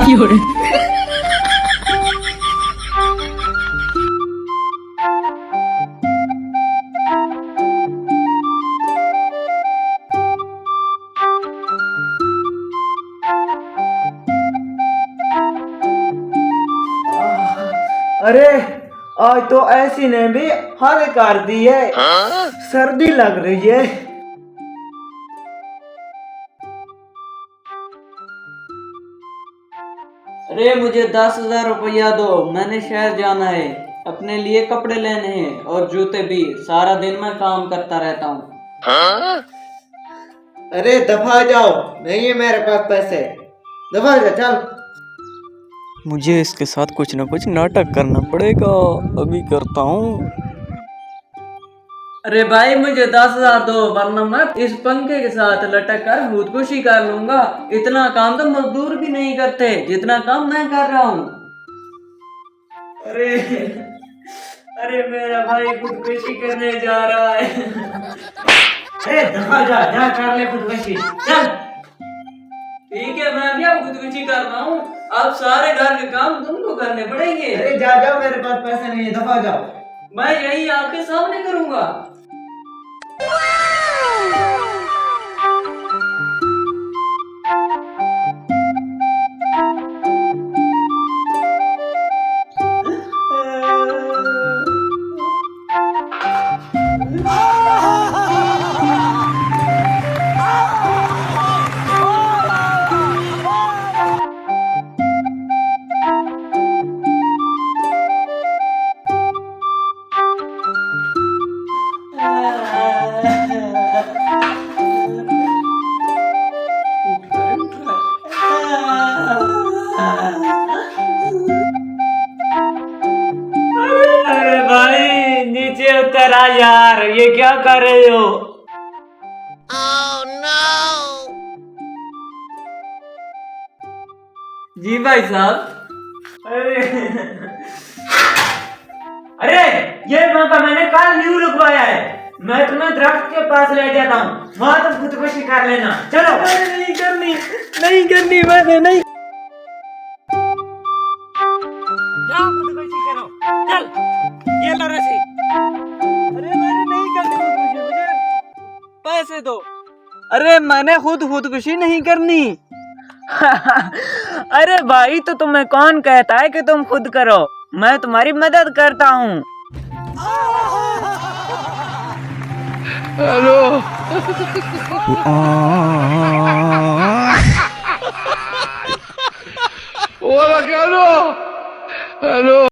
有人。अरे आज तो ऐसी ने भी हद कर दी है। सर्दी लग रही है। अरे मुझे 10,000 रुपया दो, मैंने शहर जाना है, अपने लिए कपड़े लेने हैं और जूते भी। सारा दिन मैं काम करता रहता हूँ। अरे दफा जाओ, नहीं है मेरे पास पैसे। दफा जा चल। मुझे इसके साथ कुछ ना कुछ नाटक करना पड़ेगा, अभी करता हूँ। अरे भाई मुझे 10,000 दो, वरना मैं इस पंखे के साथ लटक कर खुदकुशी कर लूंगा। इतना काम तो मजदूर भी नहीं करते जितना काम मैं कर रहा हूँ। अरे अरे मेरा भाई खुदकुशी करने जा रहा है। अरे दफा जा, जा कर ले खुदकुशी चल। ठीक है, मैं भी अब खुदकुशी कर रहा हूँ। अब सारे घर के काम तुमको करने पड़ेंगे। अरे जा जाओ, मेरे पास पैसे नहीं है, दफा जाओ। मैं यही आपके सामने करूंगा। अरे भाई नीचे उतर आ यार, ये क्या कर रहे हो? जी भाई साहब। अरे ये मौका मैंने कल न्यू लगवाया है। मैं तुम्हें दरख्त के पास ले जाता हूँ, वहां तुम खुदकुशी कर लेना। चलो। नहीं करनी, नहीं करनी, मैंने नहीं। जाओ खुदकुशी करो, चल। ये लो रस्सी। अरे मैंने नहीं करनी खुदकुशी, मुझे पैसे दो। अरे मैंने खुदकुशी नहीं करनी। अरे भाई तो तुम्हें कौन कहता है कि तुम खुद करो? मैं तुम्हारी मदद करता हूँ। हेलो। Hola, Carlos. Hello.